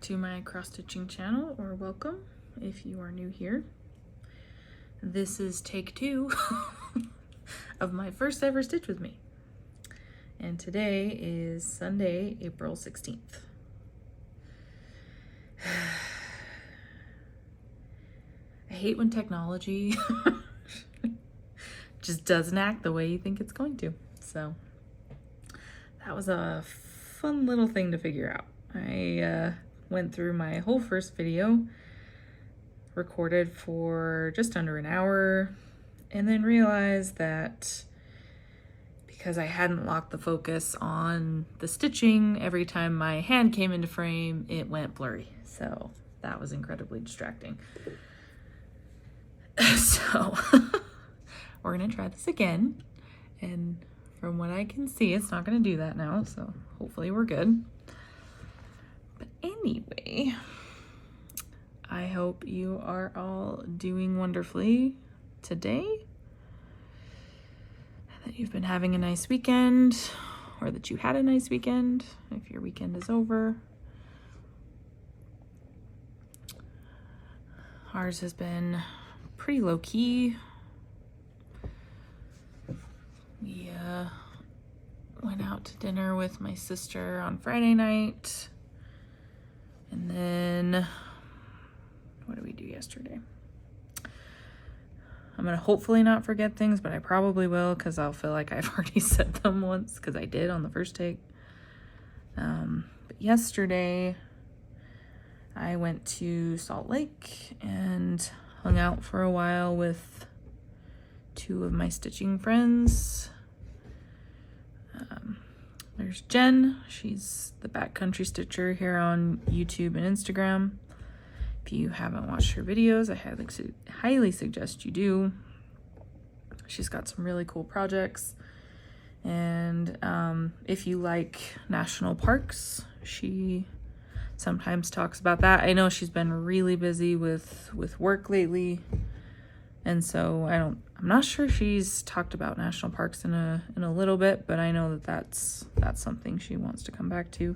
to my cross-stitching channel, or welcome if you are new here. This is take 2 of my first ever stitch with me. And today is Sunday, April 16th. I hate when technology just doesn't act the way you think it's going to. So that was a fun little thing to figure out. I went through my whole first video, recorded for just under an hour, and then realized that because I hadn't locked the focus on the stitching, every time my hand came into frame, it went blurry. So that was incredibly distracting. So we're gonna try this again. And from what I can see, it's not gonna do that now. So hopefully we're good. But anyway, I hope you are all doing wonderfully today. That you've been having a nice weekend, or that you had a nice weekend if your weekend is over. Ours has been pretty low-key. We went out to dinner with my sister on Friday night, and then what did we do yesterday? I'm gonna hopefully not forget things, but I probably will, because I'll feel like I've already said them once, because I did on the first take. But yesterday I went to Salt Lake and hung out for a while with 2 of my stitching friends. There's Jen. She's the backcountry stitcher here on YouTube and Instagram. If you haven't watched her videos, I highly suggest you do. She's got some really cool projects. And if you like national parks, she sometimes talks about that. I know she's been really busy with work lately. And so I'm not sure she's talked about national parks in a little bit, but I know that's something she wants to come back to.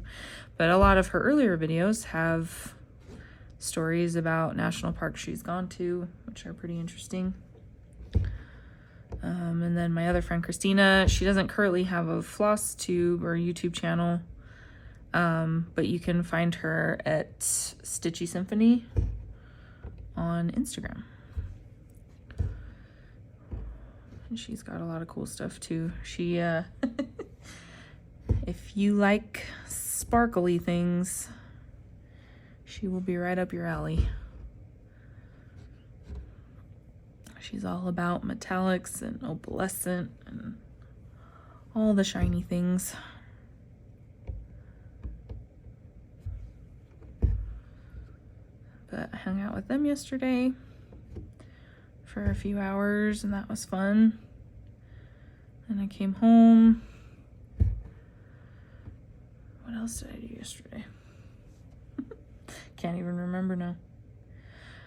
But a lot of her earlier videos have stories about national parks she's gone to, which are pretty interesting. And then my other friend Christina, she doesn't currently have a floss tube or YouTube channel, but you can find her at Stitchy Symphony on Instagram. And she's got a lot of cool stuff too. She, if you like sparkly things, she will be right up your alley. She's all about metallics and opalescent and all the shiny things. But I hung out with them yesterday for a few hours, and that was fun. And I came home. What else did I do yesterday? Can't even remember now.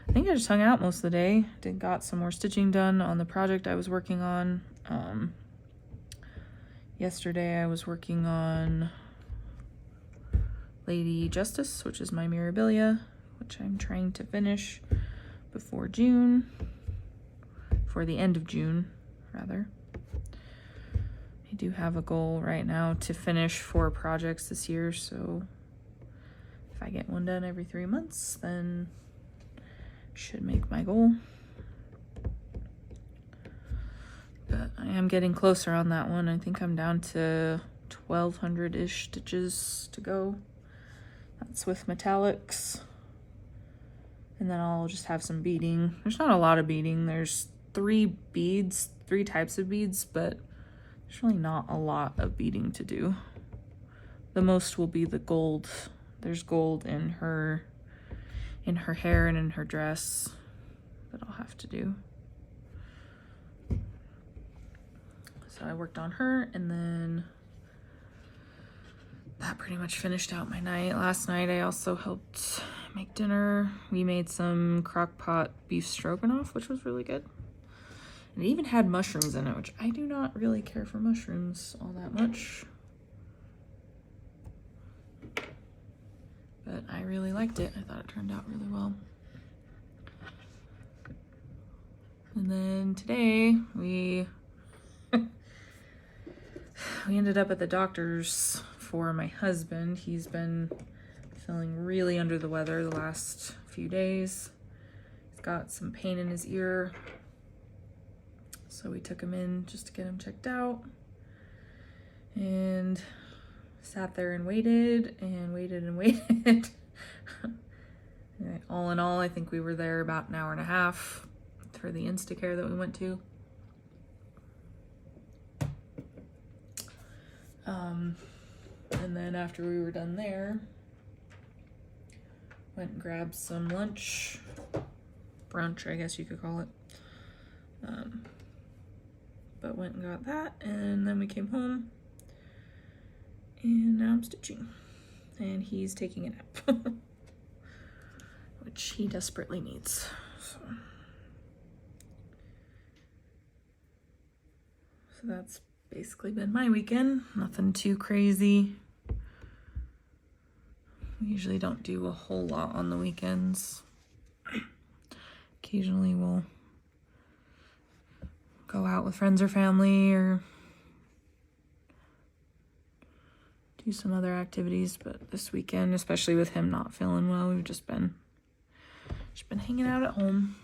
I think I just hung out most of the day. Got some more stitching done on the project I was working on. Yesterday I was working on Lady Justice, which is my Mirabilia, which I'm trying to finish before June. For the end of June, rather. I do have a goal right now to finish 4 projects this year, so if I get one done every 3 months, then should make my goal. But I am getting closer on that one. I think I'm down to 1,200-ish stitches to go. That's with metallics. And then I'll just have some beading. There's not a lot of beading. There's 3 types of beads, but there's really not a lot of beading to do. The most will be the gold. There's gold in her hair and in her dress that I'll have to do. So I worked on her, and then that pretty much finished out my night. Last night I also helped make dinner. We made some crock pot beef stroganoff, which was really good. And it even had mushrooms in it, which I do not really care for mushrooms all that much. but I really liked it. I thought it turned out really well. And then today we ended up at the doctor's for my husband. He's been feeling really under the weather the last few days. He's got some pain in his ear. So we took him in just to get him checked out. And sat there and waited and waited and waited. All in all, I think we were there about an hour and a half for the Instacare that we went to. And then after we were done there, went and grabbed some lunch, brunch, I guess you could call it. But went and got that, and then we came home, and now I'm stitching, and he's taking a nap, which he desperately needs. So that's basically been my weekend. Nothing too crazy. We usually don't do a whole lot on the weekends. Occasionally we'll go out with friends or family or do some other activities, but this weekend, especially with him not feeling well, we've just been hanging out at home.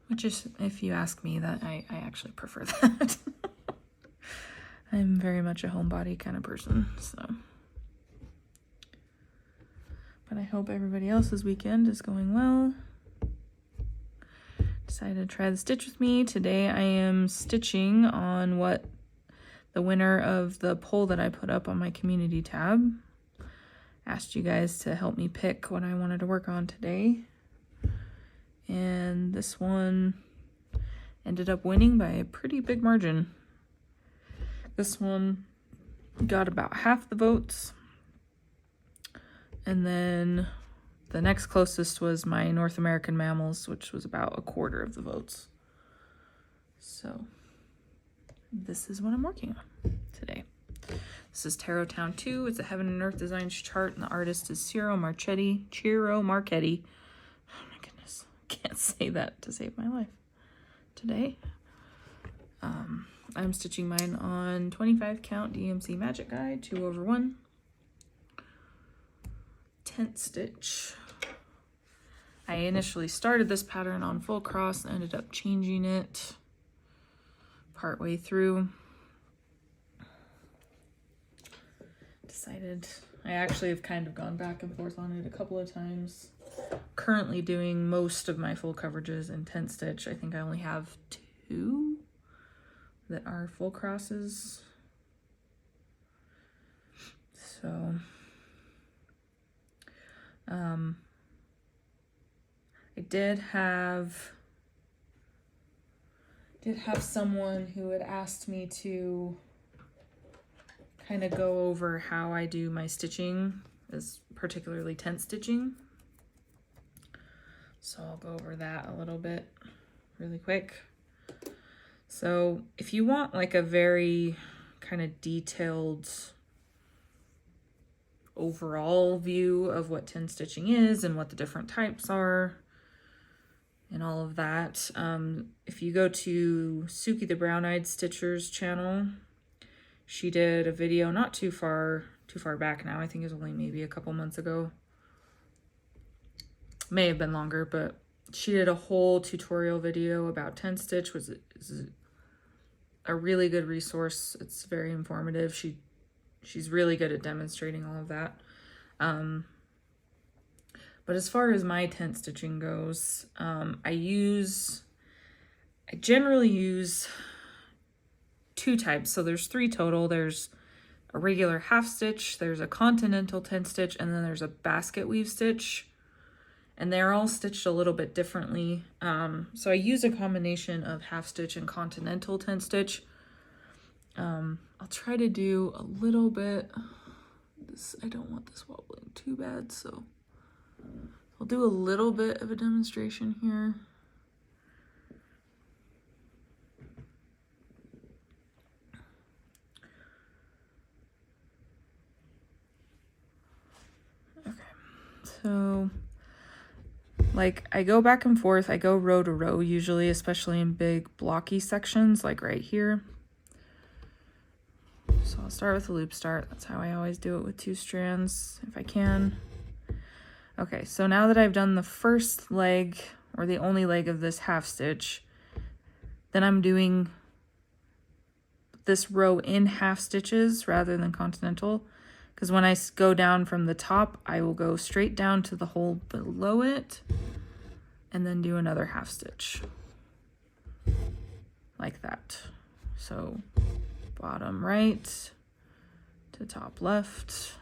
Which is, if you ask me, that I actually prefer that. I'm very much a homebody kind of person, so. But I hope everybody else's weekend is going well. Decided to try the stitch with me. Today I am stitching on what the winner of the poll that I put up on my community tab. Asked you guys to help me pick what I wanted to work on today. And this one ended up winning by a pretty big margin. This one got about half the votes. And then the next closest was my North American Mammals, which was about a quarter of the votes. So this is what I'm working on today. This is Tarot Town 2. It's a Heaven and Earth Designs chart, and the artist is Ciro Marchetti. Oh my goodness. Can't say that to save my life today. I'm stitching mine on 25 count DMC Magic Guide, 2/1. Tent stitch. I initially started this pattern on full cross and ended up changing it partway through. I actually have kind of gone back and forth on it a couple of times. Currently doing most of my full coverages in tent stitch. I think I only have 2 that are full crosses. So I did have someone who had asked me to kind of go over how I do my stitching, as particularly tent stitching. So I'll go over that a little bit really quick. So if you want like a very kind of detailed overall view of what tent stitching is and what the different types are and all of that, if you go to Suki the Brown-Eyed Stitcher's channel, she did a video not too far back now. I think it was only maybe a couple months ago. May have been longer, but she did a whole tutorial video about tent stitch, which is a really good resource. It's very informative. She's really good at demonstrating all of that. But as far as my tent stitching goes, I generally use 2 types. So there's 3 total. There's a regular half stitch, there's a continental tent stitch, and then there's a basket weave stitch. And they're all stitched a little bit differently. So I use a combination of half stitch and continental tent stitch. I'll try to do a little bit. I don't want this wobbling too bad, so I'll do a little bit of a demonstration here. So like I go back and forth, I go row to row usually, especially in big blocky sections like right here. So I'll start with a loop start. That's how I always do it with 2 strands if I can. Okay, so now that I've done the first leg, or the only leg of this half stitch, then I'm doing this row in half stitches rather than continental, because when I go down from the top, I will go straight down to the hole below it and then do another half stitch like that. So bottom right to top left,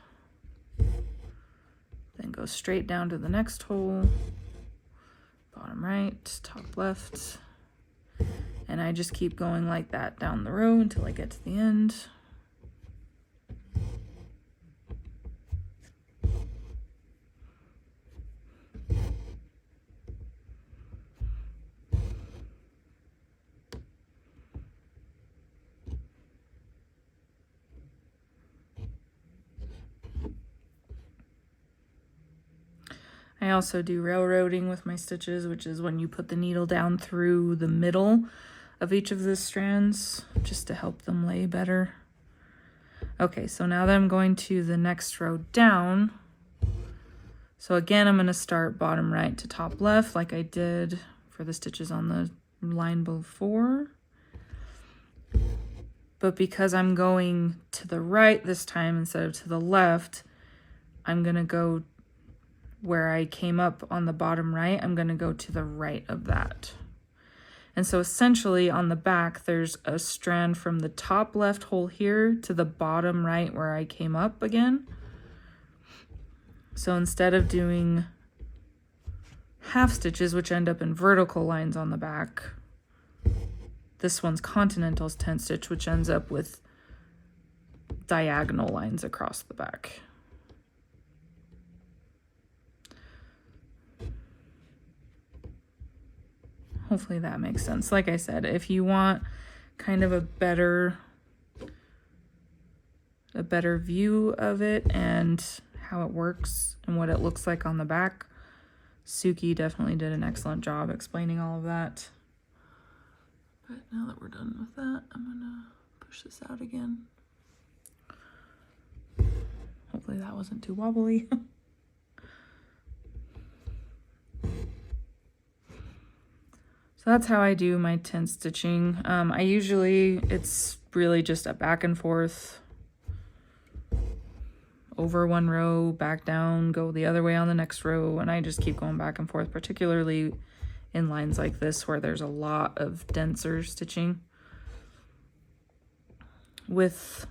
then go straight down to the next hole, bottom right, top left, and I just keep going like that down the row until I get to the end. I also do railroading with my stitches, which is when you put the needle down through the middle of each of the strands just to help them lay better. Okay, so now that I'm going to the next row down, so again, I'm going to start bottom right to top left like I did for the stitches on the line before. But because I'm going to the right this time instead of to the left, I'm going to go where I came up on the bottom right, I'm going to go to the right of that. And so essentially on the back, there's a strand from the top left hole here to the bottom right where I came up again. So instead of doing half stitches, which end up in vertical lines on the back, this one's Continental's 10 stitch, which ends up with diagonal lines across the back. Hopefully that makes sense. Like I said, if you want kind of a better view of it and how it works and what it looks like on the back, Suki definitely did an excellent job explaining all of that. But now that we're done with that, I'm gonna push this out again. Hopefully that wasn't too wobbly. So that's how I do my 10 stitching. I usually, it's really just a back and forth, over one row, back down, go the other way on the next row, and I just keep going back and forth, particularly in lines like this where there's a lot of denser stitching. With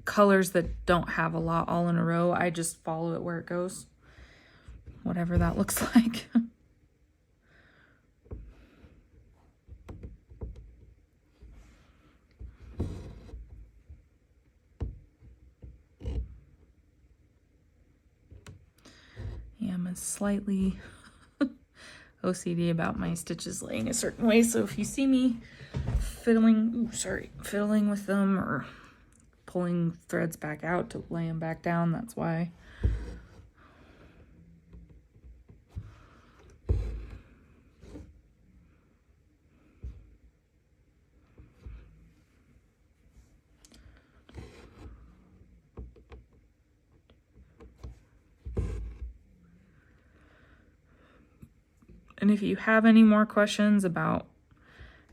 colors that don't have a lot all in a row, I just follow it where it goes, whatever that looks like. Yeah, I'm slightly OCD about my stitches laying a certain way, so if you see me fiddling with them or pulling threads back out to lay them back down, that's why. And if you have any more questions about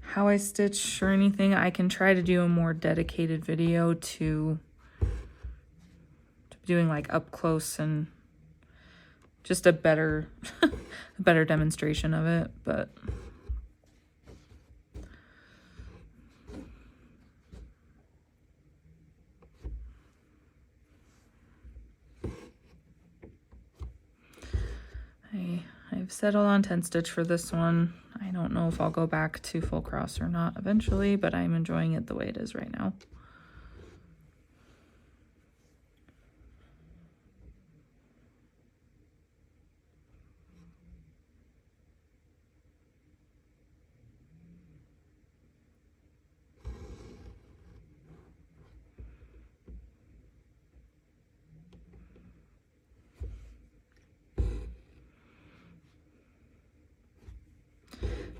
how I stitch or anything, I can try to do a more dedicated video to doing like up close and just a better a better demonstration of it. But I've settled on 10 stitch for this one. I don't know if I'll go back to full cross or not eventually, but I'm enjoying it the way it is right now.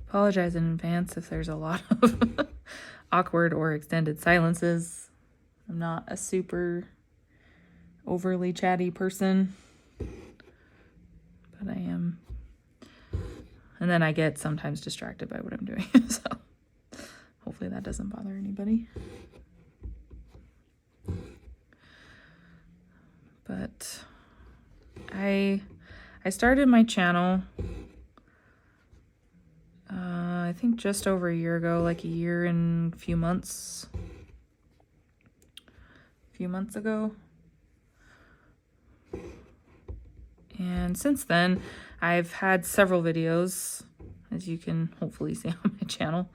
apologize in advance if there's a lot of awkward or extended silences. I'm not a super overly chatty person, but I am. And then I get sometimes distracted by what I'm doing. So hopefully that doesn't bother anybody. But I started my channel I think just over a year ago, like a year and a few months ago. And since then, I've had several videos, as you can hopefully see on my channel.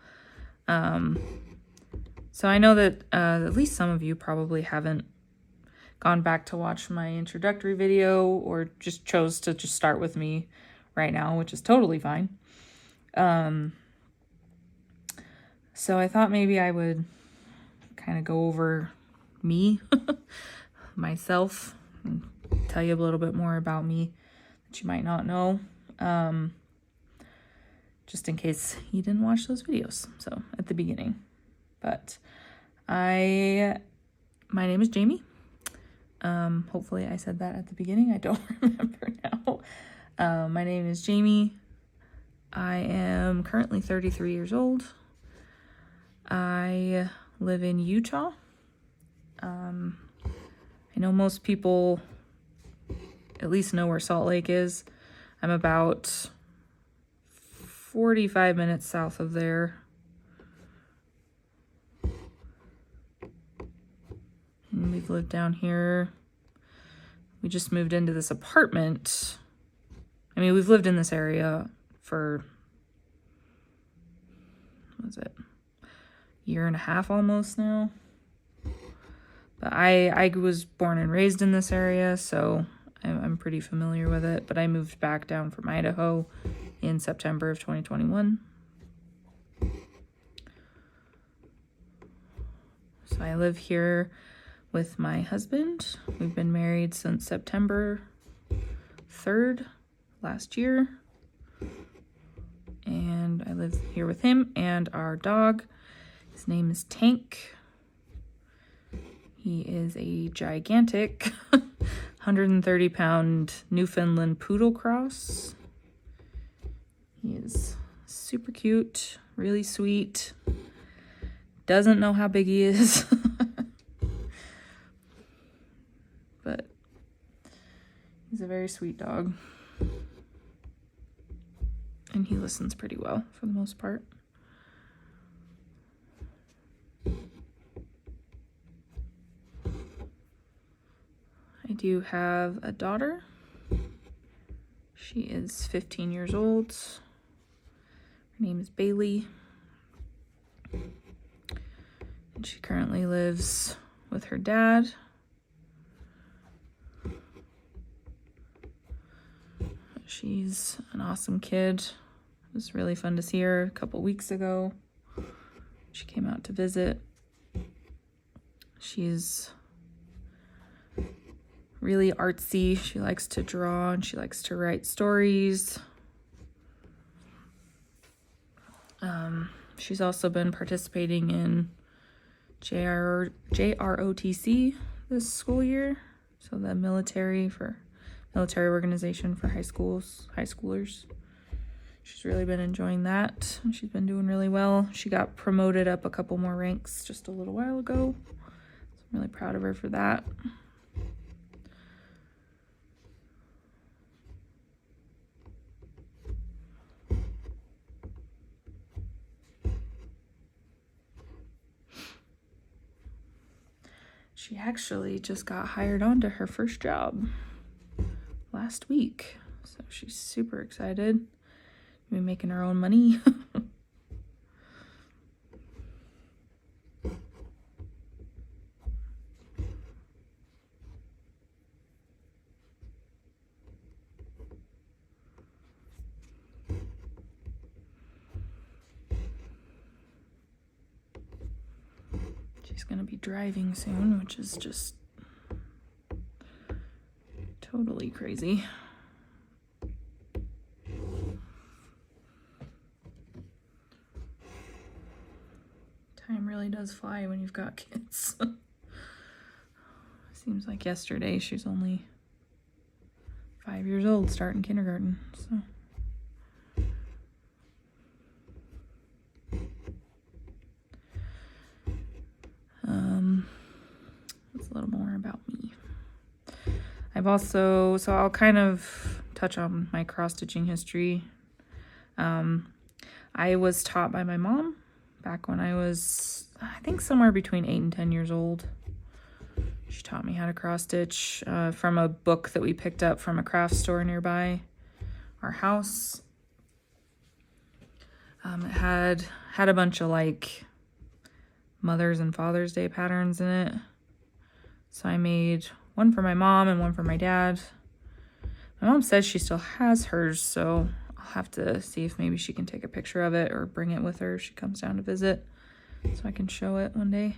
So I know that at least some of you probably haven't gone back to watch my introductory video or just chose to just start with me right now, which is totally fine. So I thought maybe I would kind of go over me, myself, and tell you a little bit more about me that you might not know, just in case you didn't watch those videos, so at the beginning. But my name is Jamie. Hopefully I said that at the beginning. I don't remember now. My name is Jamie. I am currently 33 years old. I live in Utah. I know most people at least know where Salt Lake is. I'm about 45 minutes south of there. And we've lived down here. We just moved into this apartment. I mean, we've lived in this area for, what was it? Year and a half almost now. But I was born and raised in this area, so I'm pretty familiar with it. But I moved back down from Idaho in September of 2021. So I live here with my husband. We've been married since September 3rd last year. And I live here with him and our dog. His name is Tank. He is a gigantic 130-pound Newfoundland Poodle cross. He is super cute, really sweet. Doesn't know how big he is. But he's a very sweet dog. And he listens pretty well for the most part. I do have a daughter. She is 15 years old. Her name is Bailey. And she currently lives with her dad. She's an awesome kid. It was really fun to see her a couple weeks ago. She came out to visit. She's really artsy. She likes to draw and she likes to write stories. She's also been participating in JROTC this school year. So the military organization for high schoolers. She's really been enjoying that. She's been doing really well. She got promoted up a couple more ranks just a little while ago. So I'm really proud of her for that. She actually just got hired on to her first job last week. So she's super excited. We're making our own money. She's gonna be driving soon, which is just totally crazy. does fly when you've got kids. Seems like yesterday she's only 5 years old, starting kindergarten. So that's a little more about me. So I'll kind of touch on my cross-stitching history. I was taught by my mom back when I was, I think, somewhere between 8 and 10 years old. She taught me how to cross-stitch from a book that we picked up from a craft store nearby our house. It had a bunch of like Mother's and Father's Day patterns in it. So I made one for my mom and one for my dad. My mom says she still has hers, so I'll have to see if maybe she can take a picture of it or bring it with her if she comes down to visit so I can show it one day.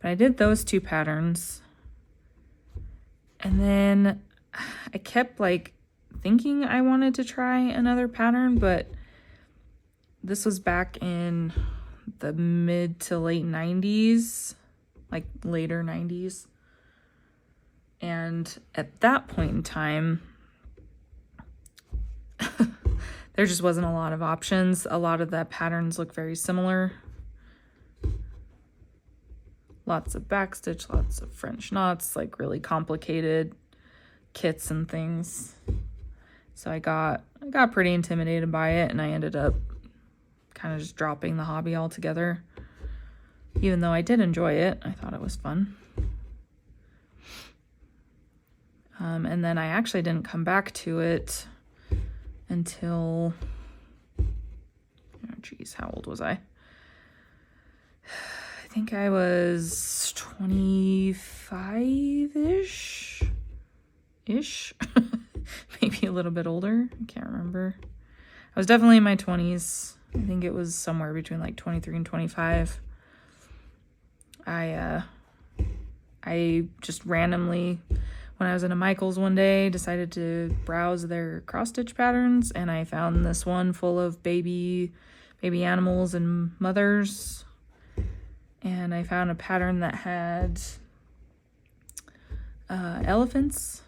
But I did those 2 patterns. And then I kept like thinking I wanted to try another pattern, but this was back in the mid to late 90s, like later 90s. And at that point in time, there just wasn't a lot of options. A lot of the patterns look very similar. Lots of backstitch, lots of French knots, like really complicated kits and things. So I got pretty intimidated by it, and I ended up kind of just dropping the hobby altogether. Even though I did enjoy it, I thought it was fun. And then I actually didn't come back to it until, oh geez, how old was I? I think I was 25-ish? Maybe a little bit older. I can't remember. I was definitely in my 20s. I think it was somewhere between like 23 and 25. I just randomly, when I was in a Michael's one day, decided to browse their cross-stitch patterns, and I found this one full of baby animals and mothers. And I found a pattern that had elephants,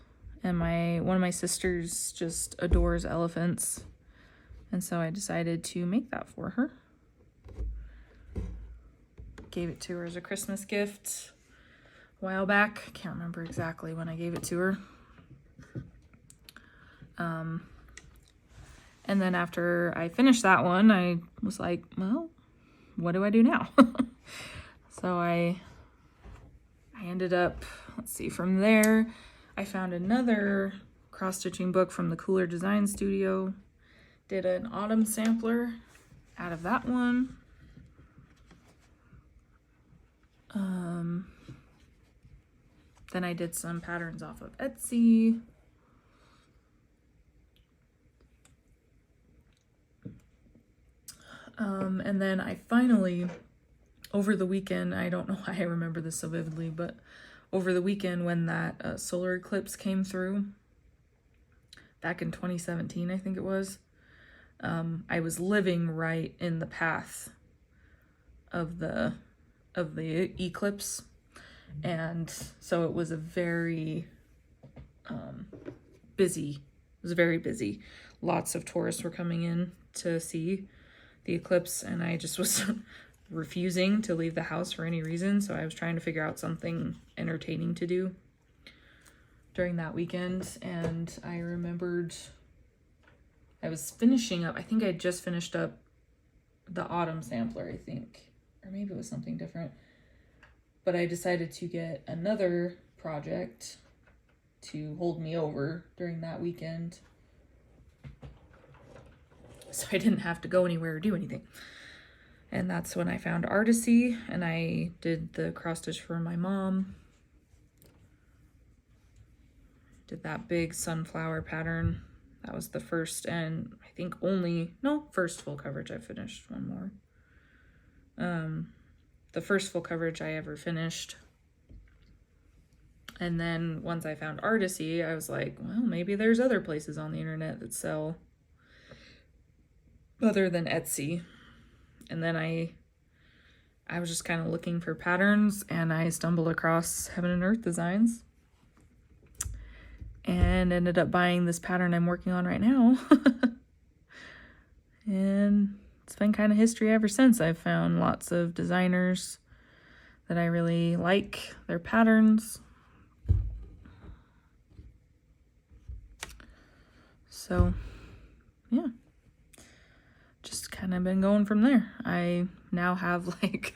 and one of my sisters just adores elephants, and so I decided to make that for her. Gave it to her as a Christmas gift a while back. I can't remember exactly when I gave it to her. And then after I finished that one, I was like, well, what do I do now? So I ended up, let's see, from there, I found another cross-stitching book from the Cooler Design Studio. Did an autumn sampler out of that one. Then I did some patterns off of Etsy. And then I finally, over the weekend, I don't know why I remember this so vividly, but over the weekend when that solar eclipse came through, back in 2017, I think it was, I was living right in the path of the eclipse, and so it was a very busy. It was very busy. Lots of tourists were coming in to see the eclipse, and I just was refusing to leave the house for any reason, so I was trying to figure out something entertaining to do during that weekend. And I remembered I was finishing up, I think I had just finished up the autumn sampler, I think, or maybe it was something different, but I decided to get another project to hold me over during that weekend, so I didn't have to go anywhere or do anything. And that's when I found Artisy, and I did the cross stitch for my mom. Did that big sunflower pattern. That was the first and I think first full coverage. I finished one more. The first full coverage I ever finished. And then once I found Artisy, I was like, well, maybe there's other places on the internet that sell other than Etsy. And then I was just kind of looking for patterns, and I stumbled across Heaven and Earth Designs and ended up buying this pattern I'm working on right now. And it's been kind of history ever since. I've found lots of designers that I really like their patterns. So, yeah. Just kind of been going from there. I now have like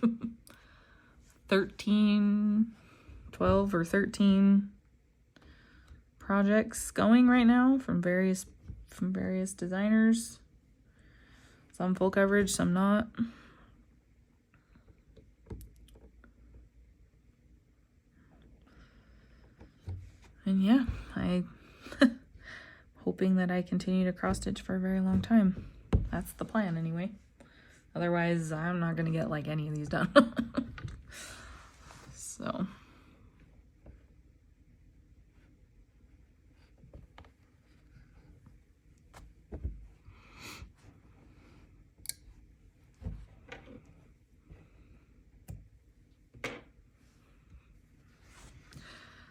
12 or 13 projects going right now from various designers. Some full coverage, some not. And yeah, I'm hoping that I continue to cross stitch for a very long time. That's the plan anyway. Otherwise, I'm not gonna get like any of these done. So.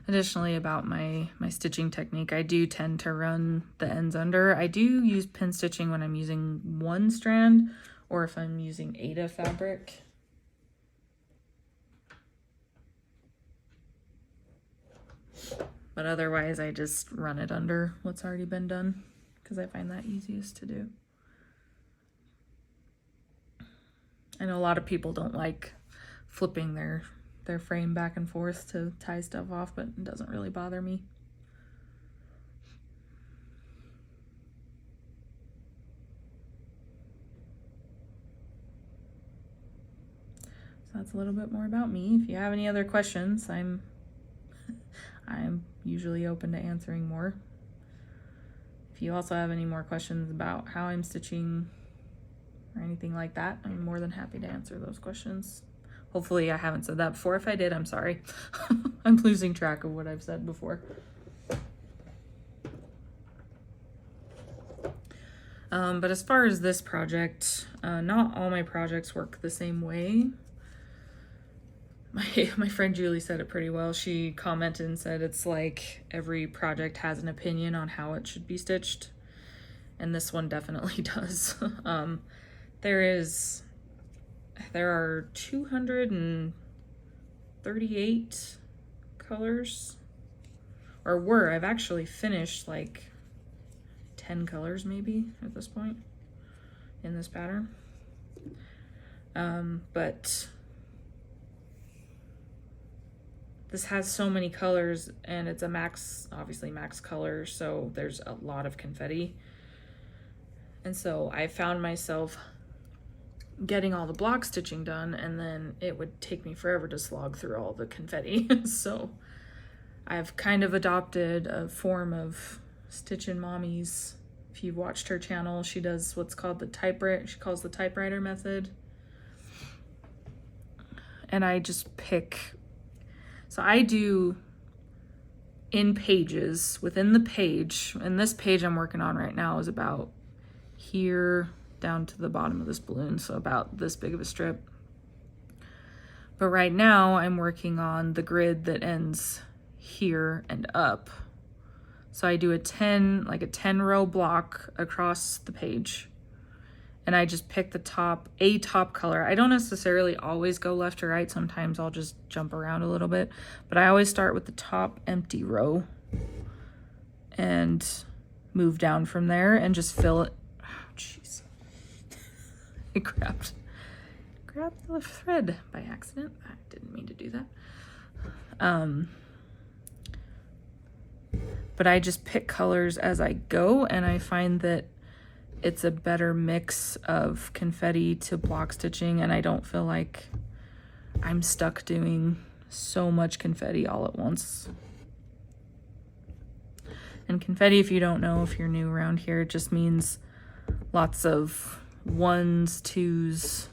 Additionally, about my stitching technique, I do tend to run the ends under. I do use pin stitching when I'm using one strand or if I'm using Aida fabric. But otherwise, I just run it under what's already been done because I find that easiest to do. I know a lot of people don't like flipping their frame back and forth to tie stuff off, but it doesn't really bother me. So that's a little bit more about me. If you have any other questions, I'm usually open to answering more. If you also have any more questions about how I'm stitching or anything like that, I'm more than happy to answer those questions. Hopefully I haven't said that before. If I did, I'm sorry. I'm losing track of what I've said before. But as far as this project, not all my projects work the same way. My friend Julie said it pretty well. She commented and said it's like every project has an opinion on how it should be stitched. And this one definitely does. There are 238 colors, or were. I've actually finished like 10 colors maybe at this point in this pattern. But this has so many colors, and it's a obviously max color, so there's a lot of confetti. And so I found myself getting all the block stitching done, and then it would take me forever to slog through all the confetti. So I've kind of adopted a form of Stitchin' Mommies. If you've watched her channel, she does what's called she calls the typewriter method. And I just pick, so I do in pages, within the page, and this page I'm working on right now is about here down to the bottom of this balloon, so about this big of a strip. But right now I'm working on the grid that ends here and up. So I do a 10 row block across the page, and I just pick a top color. I don't necessarily always go left to right. Sometimes I'll just jump around a little bit, but I always start with the top empty row and move down from there and just fill it. Oh, jeez. I grabbed the thread by accident. I didn't mean to do that. But I just pick colors as I go, and I find that it's a better mix of confetti to block stitching, and I don't feel like I'm stuck doing so much confetti all at once. And confetti, if you don't know, if you're new around here, it just means lots of 1s, 2s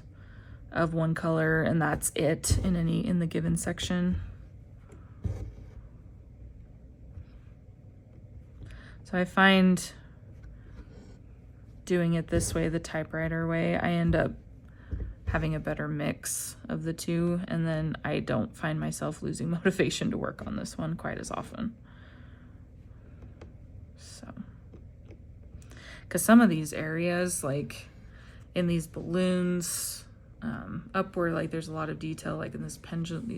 of one color, and that's it in the given section. So I find doing it this way, the typewriter way, I end up having a better mix of the two, and then I don't find myself losing motivation to work on this one quite as often. So, because some of these areas, like in these balloons, up where like there's a lot of detail, like in these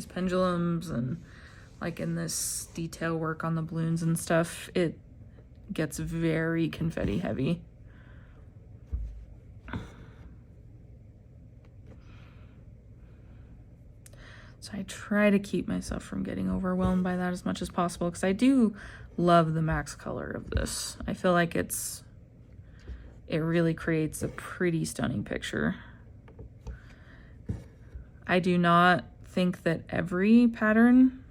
pendulums, and like in this detail work on the balloons and stuff, it gets very confetti heavy. So I try to keep myself from getting overwhelmed by that as much as possible, because I do love the max color of this. I feel like it really creates a pretty stunning picture. I do not think that every pattern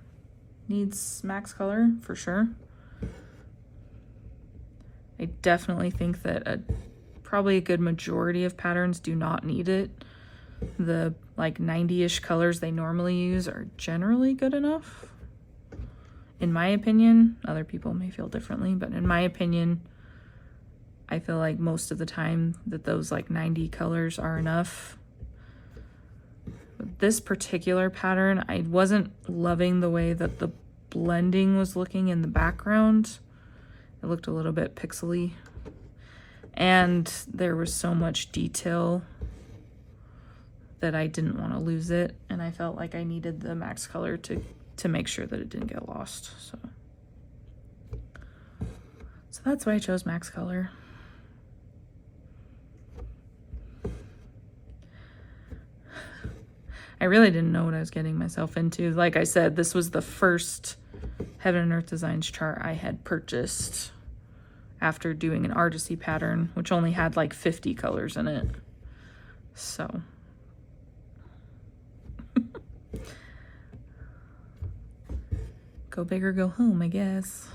needs max color, for sure. I definitely think that probably a good majority of patterns do not need it. The like 90-ish colors they normally use are generally good enough, in my opinion. Other people may feel differently, but in my opinion, I feel like most of the time that those like 90 colors are enough. But this particular pattern, I wasn't loving the way that the blending was looking in the background. It looked a little bit pixely, and there was so much detail that I didn't want to lose it, and I felt like I needed the max color to make sure that it didn't get lost. So that's why I chose max color. I really didn't know what I was getting myself into. Like I said, this was the first Heaven and Earth Designs chart I had purchased after doing an Artisy pattern, which only had like 50 colors in it. So go big or go home, I guess.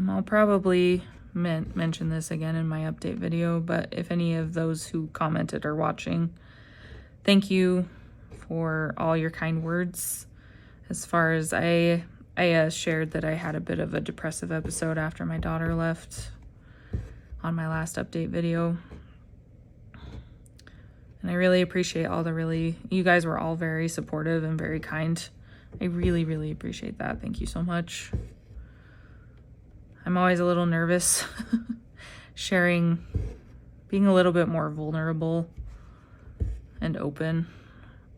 I'll probably mention this again in my update video, but if any of those who commented are watching, thank you for all your kind words. As far as I shared that I had a bit of a depressive episode after my daughter left on my last update video. And I really appreciate you guys were all very supportive and very kind. I really, really appreciate that. Thank you so much. I'm always a little nervous sharing, being a little bit more vulnerable and open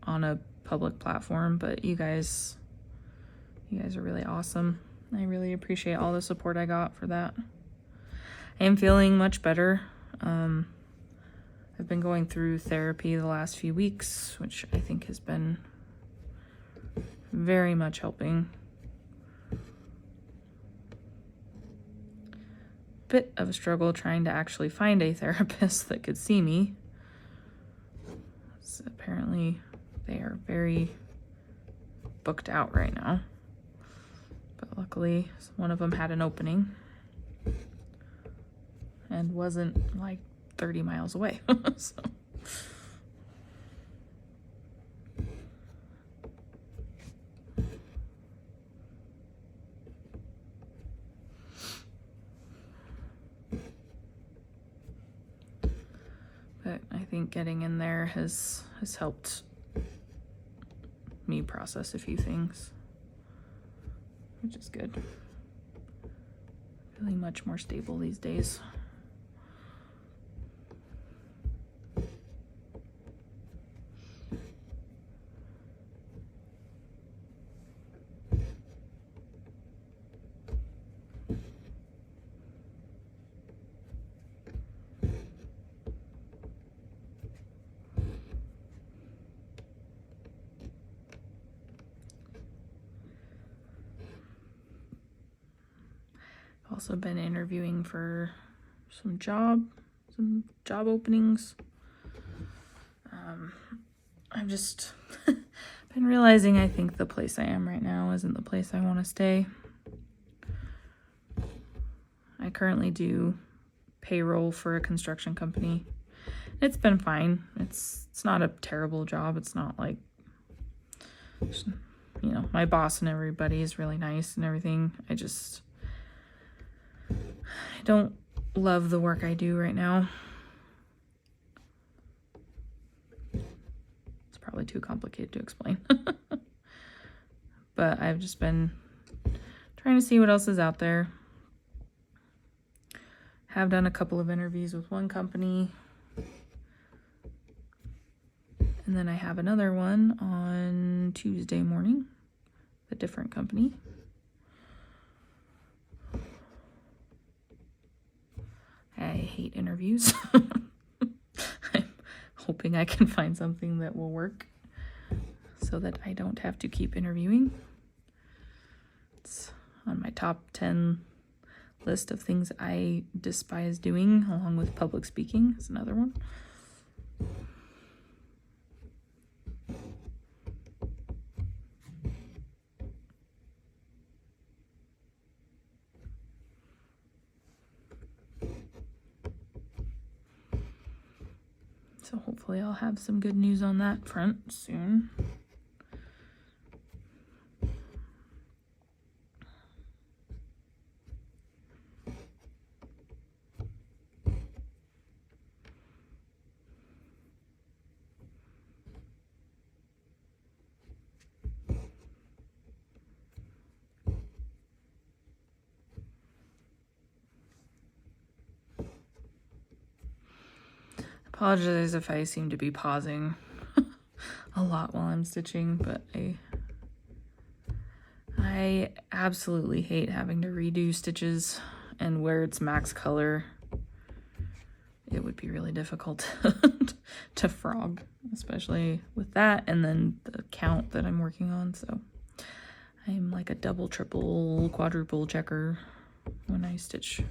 on a public platform, but you guys are really awesome. I really appreciate all the support I got for that. I am feeling much better. I've been going through therapy the last few weeks, which I think has been very much helping. Bit of a struggle trying to actually find a therapist that could see me. So apparently they are very booked out right now. But luckily one of them had an opening and wasn't like 30 miles away. So. But I think getting in there has helped me process a few things, which is good. Feeling much more stable these days. Also been interviewing for some job openings. I've just been realizing I think the place I am right now isn't the place I want to stay. I currently do payroll for a construction company. It's been fine. It's not a terrible job. It's not like, you know, my boss and everybody is really nice and everything. I don't love the work I do right now. It's probably too complicated to explain. But I've just been trying to see what else is out there. Have done a couple of interviews with one company. And then I have another one on Tuesday morning, a different company. I hate interviews. I'm hoping I can find something that will work so that I don't have to keep interviewing. It's on my top 10 list of things I despise doing, along with public speaking is another one. So hopefully I'll have some good news on that front soon. Apologize if I seem to be pausing a lot while I'm stitching, but I absolutely hate having to redo stitches, and where it's max color, it would be really difficult to frog, especially with that and then the count that I'm working on. So I'm like a double, triple, quadruple checker when I stitch.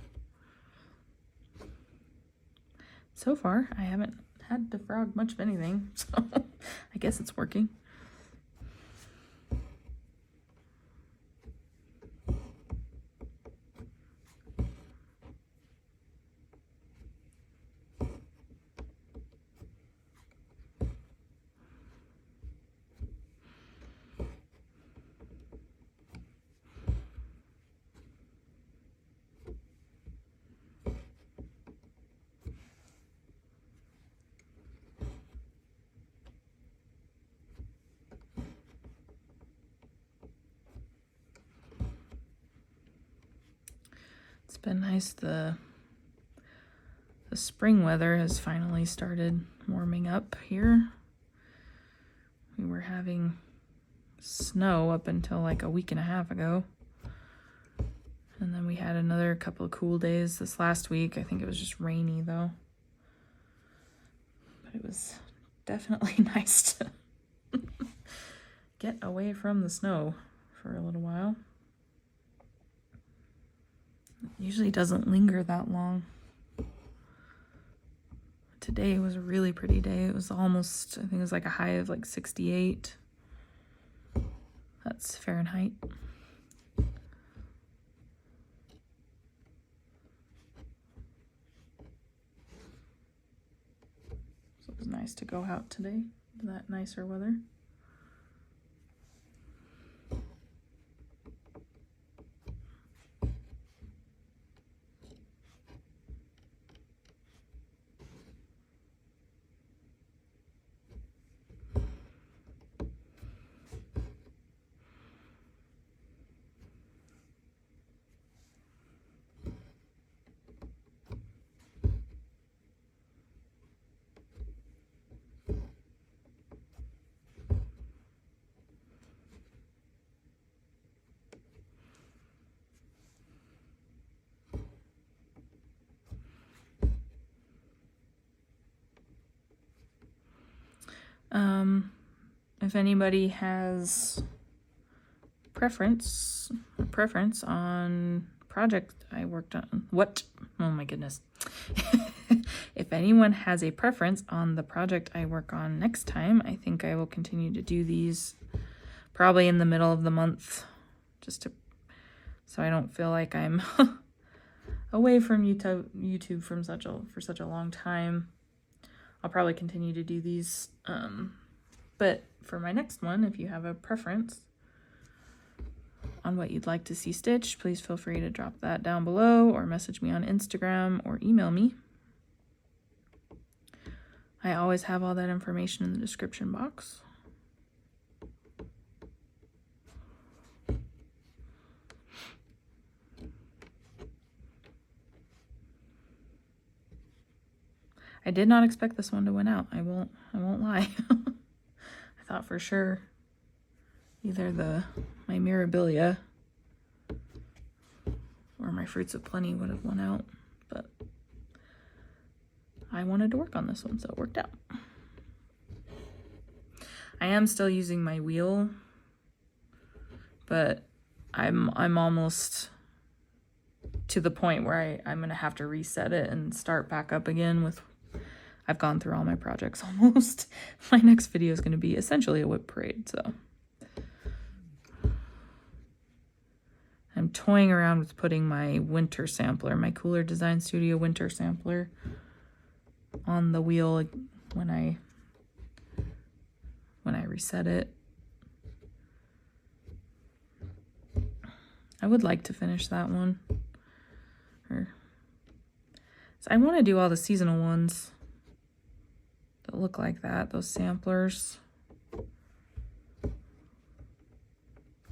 So far, I haven't had to frog much of anything, so I guess it's working. It's been nice. The spring weather has finally started warming up here. We were having snow up until like a week and a half ago. And then we had another couple of cool days this last week. I think it was just rainy though. But it was definitely nice to get away from the snow for a little while. It usually doesn't linger that long. Today was a really pretty day. It was almost, I think it was like a high of like 68. That's Fahrenheit. So it was nice to go out today in that nicer weather. If anybody has preference on project I worked on, oh my goodness. If anyone has a preference on the project I work on next time, I think I will continue to do these probably in the middle of the month, so I don't feel like I'm away from YouTube for such a long time. I'll probably continue to do these, but for my next one, if you have a preference on what you'd like to see stitched, please feel free to drop that down below or message me on Instagram or email me. I always have all that information in the description box. I did not expect this one to win out. I won't lie. I thought for sure either my Mirabilia or my Fruits of Plenty would have won out, but I wanted to work on this one, so it worked out. I am still using my wheel, but I'm almost to the point where I'm gonna have to reset it and start back up again with. I've gone through all my projects almost. My next video is going to be essentially a whip parade, so. I'm toying around with putting my winter sampler, my Cooler Design Studio winter sampler on the wheel when I reset it. I would like to finish that one. So I want to do all the seasonal ones that look like that, those samplers.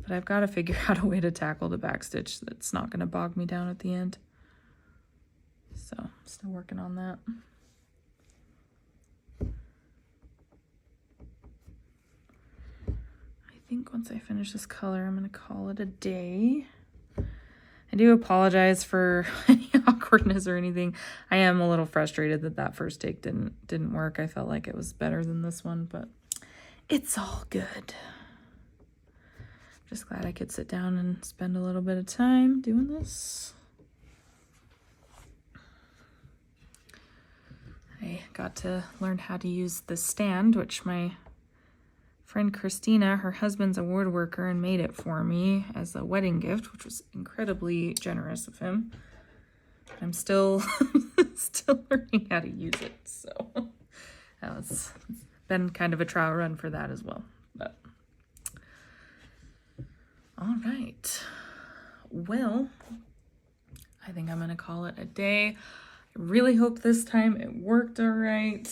But I've got to figure out a way to tackle the backstitch that's not going to bog me down at the end. So, still working on that. I think once I finish this color, I'm going to call it a day. I do apologize for any awkwardness or anything. I am a little frustrated that first take didn't work. I felt like it was better than this one, but it's all good. Just glad I could sit down and spend a little bit of time doing this. I got to learn how to use the stand, which my friend Christina, her husband's a woodworker and made it for me as a wedding gift, which was incredibly generous of him. I'm still learning how to use it, so it's been kind of a trial run for that as well. But all right, well, I think I'm gonna call it a day. I really hope this time it worked all right.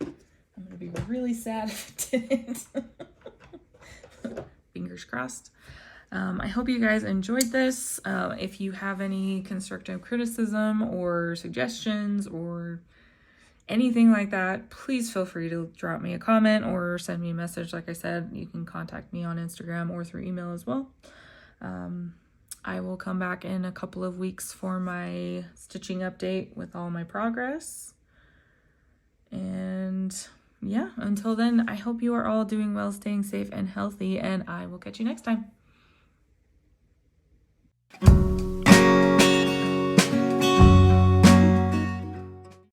I'm gonna be really sad if it didn't. Fingers crossed. I hope you guys enjoyed this. If you have any constructive criticism or suggestions or anything like that, please feel free to drop me a comment or send me a message. Like I said, you can contact me on Instagram or through email as well. I will come back in a couple of weeks for my stitching update with all my progress. And yeah, until then, I hope you are all doing well, staying safe and healthy, and I will catch you next time.